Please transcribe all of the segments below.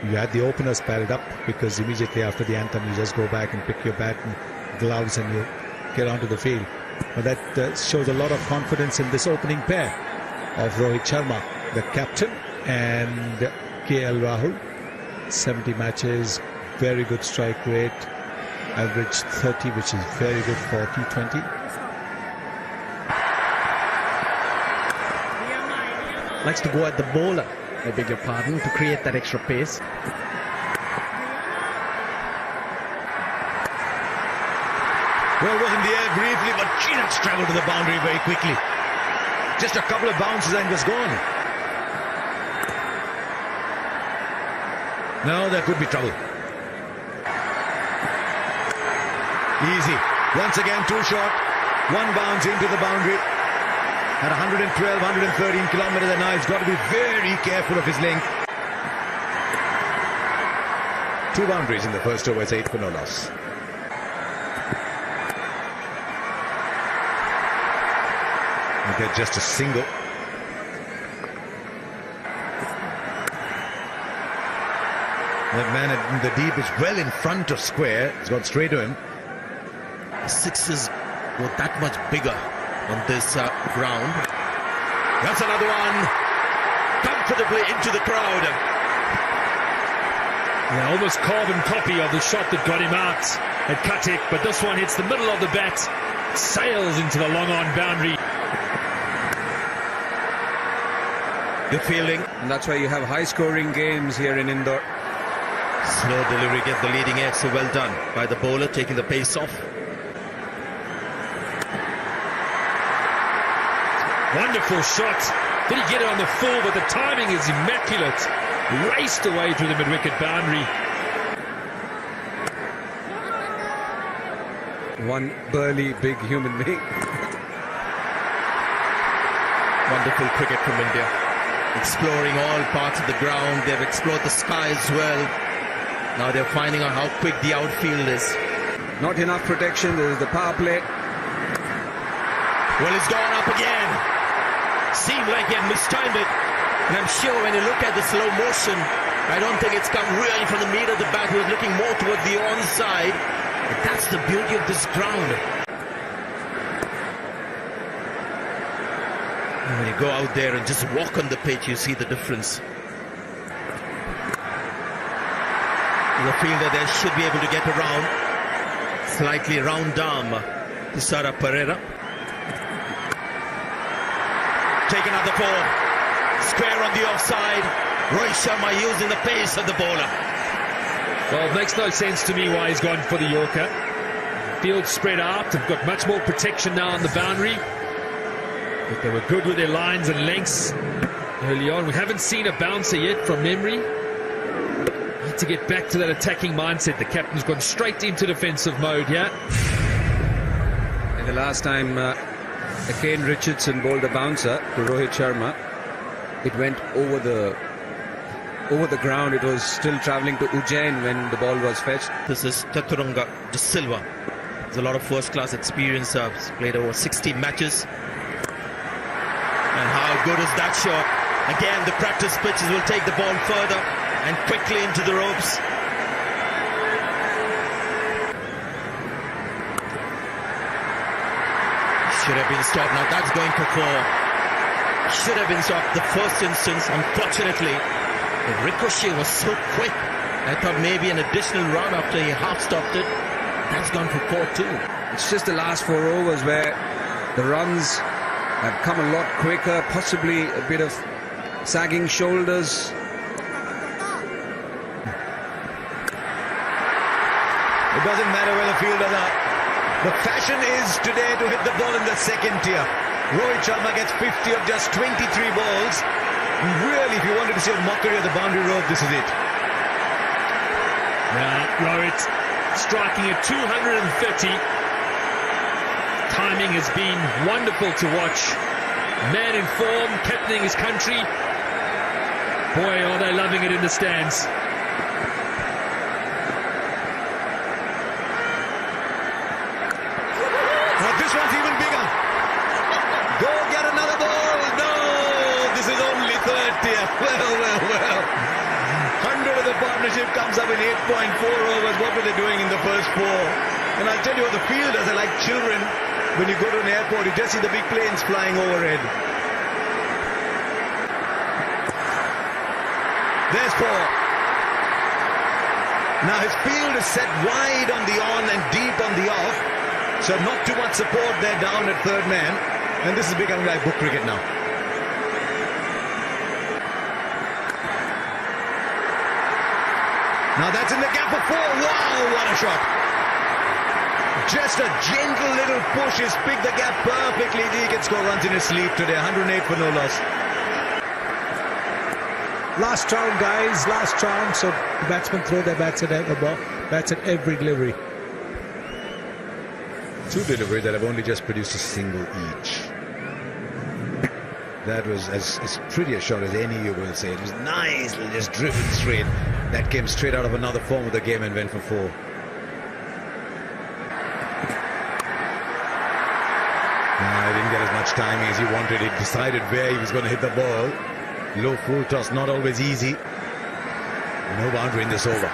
You had the openers padded up because immediately after the anthem you just go back and pick your bat and gloves and you get onto the field. But that shows a lot of confidence in this opening pair of Rohit Sharma, the captain, and KL Rahul. 70 matches, very good strike rate, average 30, which is very good for T20. Likes to go at the bowler, I beg your pardon, to create that extra pace. Well, was in the air briefly, but Chinox travelled to the boundary very quickly. Just a couple of bounces and was gone. Now there could be trouble. Easy. Once again, too short. One bounce into the boundary. At 112, 113 kilometers an hour, he's got to be very careful of his length. 2 boundaries in the first over, it's 8 for no loss. And they're just a single. That man in the deep is well in front of square. He's gone straight to him. Sixes were that much bigger on this ground. That's another one. Comfortably into the crowd. Yeah, almost carbon copy of the shot that got him out at Katik, but this one hits the middle of the bat, sails into the long-on boundary. Good fielding. And that's why you have high-scoring games here in Indore. Slow delivery, get the leading edge, so well done by the bowler, taking the pace off. Wonderful shot. Did he get it on the full, but the timing is immaculate. Raced away through the mid-wicket boundary. One burly, big human being. Wonderful cricket from India. Exploring all parts of the ground. They've explored the sky as well. Now they're finding out how quick the outfield is. Not enough protection. There is the power play. Well, it's gone up again. Seemed like he had mistimed it. And I'm sure when you look at the slow motion, I don't think it's come really from the meat of the bat. He was looking more towards the onside. But that's the beauty of this ground. And when you go out there and just walk on the pitch, you see the difference. The fielder there should be able to get around. Slightly round arm to Sara Pereira. Take another ball. Square on the offside. Rohit Sharma using the pace of the bowler. Well, it makes no sense to me why he's gone for the Yorker. Field spread out. They've got much more protection now on the boundary. But they were good with their lines and lengths early on. We haven't seen a bouncer yet from memory. Need to get back to that attacking mindset. The captain's gone straight into defensive mode here. And the last time Kane Richardson bowled a bouncer to Rohit Sharma, it went over the ground. It was still travelling to Ujjain when the ball was fetched. This is Chaturanga De Silva. There's a lot of first-class experience. He's played over 60 matches. And how good is that shot? Again, the practice pitches will take the ball further and quickly into the ropes. Should have been stopped. Now that's going for 4. Should have been stopped the first instance. Unfortunately, the ricochet was so quick. I thought maybe an additional run after he half stopped it. That's gone for 4 too. It's just the last 4 overs where the runs have come a lot quicker, possibly a bit of sagging shoulders. It doesn't matter where the fielders are. The fashion is today to hit the ball in the second tier. Rohit Sharma gets 50 of just 23 balls. Really, if you wanted to see a mockery of the boundary rope, this is it. Now, Rohit striking at 230. Timing has been wonderful to watch. Man in form, captaining his country. Boy, are they loving it in the stands. This one's even bigger. Go get another ball. No, this is only third tier. Well. 100 of the bottom. partnership comes up in 8.4 overs. What were they doing in the first 4? And I'll tell you what, the fielders are like children. When you go to an airport, you just see the big planes flying overhead. There's 4. Now his field is set wide on the on and deep on the off. So not too much support there down at third man. And this is becoming like book cricket now. Now that's in the gap of 4. Wow, what a shot. Just a gentle little push. He's picked the gap perfectly. He can score runs in his sleep today. 108 for no loss. Last round, guys, last round. So the batsmen throw their bats at every delivery. 2 deliveries that have only just produced a single each. That was as pretty a shot as any you will say. It was nicely just driven straight. That came straight out of another form of the game and went for 4. He didn't get as much timing as he wanted. He decided where he was going to hit the ball. Low full toss, not always easy. No boundary in this over.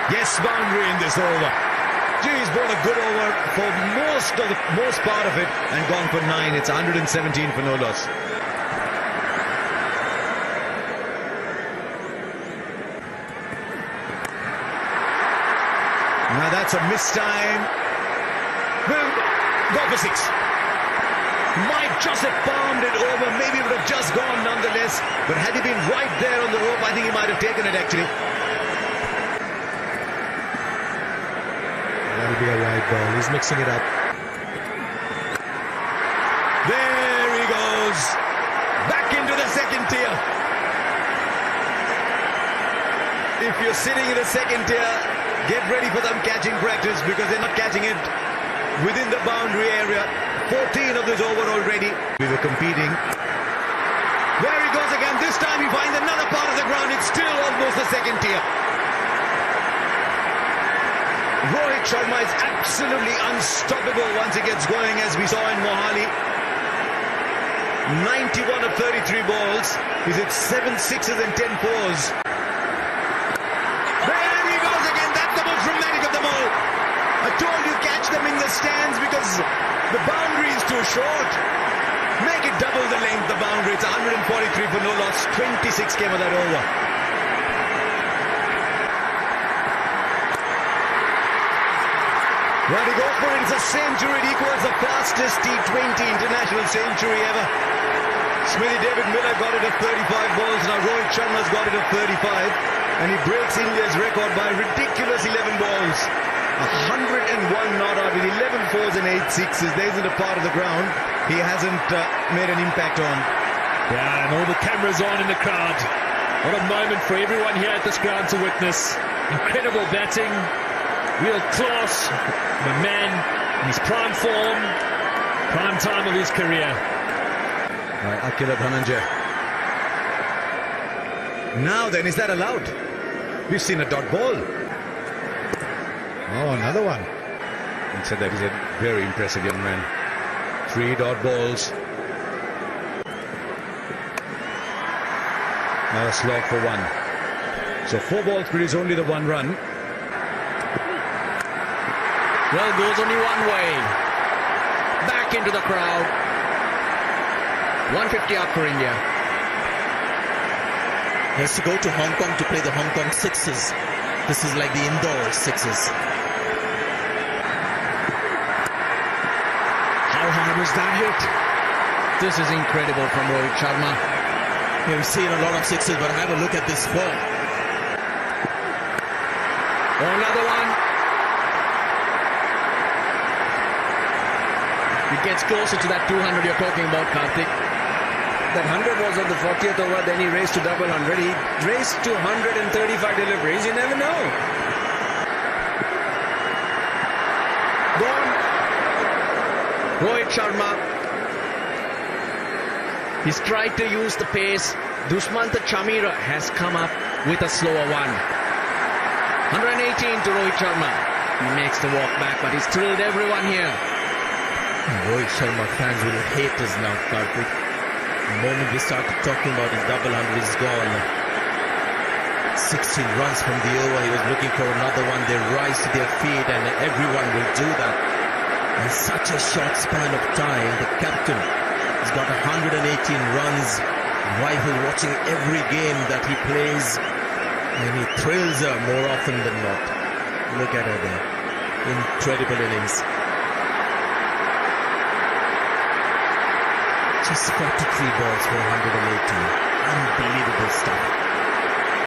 Yes, boundary in this over. Gee, he's bowled a good over for most part of it and gone for 9. It's 117 for no loss. Now that's a missed time. Will go for 6. Might just have palmed it over. Maybe it would have just gone nonetheless. But had he been right there on the rope, I think he might have taken it actually. That'll be a wide ball. He's mixing it up. There he goes. Back into the second tier. If you're sitting in the second tier, get ready for them catching practice because they're not catching it within the boundary area. 14 of this over already. We were competing. There he goes again. This time he finds another part of the ground. It's still almost the second tier. Rohit Sharma is absolutely unstoppable once he gets going, as we saw in Mohali. 91 of 33 balls. He's hit 7 6s and 10 4s. There he goes again. That's the most dramatic of them all. I told you catch them in the stands because the boundary is too short. Make it double the length, the boundary. It's 143 for no loss. 26 came of that over. Well, to go for it, it's a century. It equals the fastest T20 international century ever. Smithy David Miller got it at 35 balls. Now Rohit Sharma's got it at 35. And he breaks India's record by a ridiculous 11 balls. 101 not out with 11 4s and 8 6s. There isn't a part of the ground he hasn't made an impact on. Yeah, and all the cameras on in the crowd. What a moment for everyone here at this ground to witness. Incredible batting, real class. The man in his prime form, prime time of his career. Right, Akila Dhananjay. Now then, is that allowed? We've seen a dot ball. Oh, another one. And said that he's a very impressive young man. 3 dot balls. Now a slog for 1. So 4 balls produce only the 1 run. Well, goes only one way. Back into the crowd. 150 up for India. He has to go to Hong Kong to play the Hong Kong sixes. This is like the indoor sixes. How hard was that hit? This is incredible from Rohit Sharma. Yeah, we've seen a lot of sixes, but have a look at this ball. Oh, another one. It gets closer to that 200 you're talking about, Karthik. That 100 was on the 40th over, then he raced to double 100. He raced to 135 deliveries. You never know. Gone. Rohit Sharma. He's tried to use the pace. Dushmantha Chamira has come up with a slower one. 118 to Rohit Sharma. He makes the walk back, but he's thrilled everyone here. Rohit Sharma fans will hate us now, Karthik. The moment we started talking about his double 100 is gone. 16 runs from the over. He was looking for another one. They rise to their feet, and everyone will do that. In such a short span of time, the captain has got 118 runs. Rival watching every game that he plays, and he thrills her more often than not. Look at her there. Incredible innings. Just 43 balls for 118. Unbelievable stuff.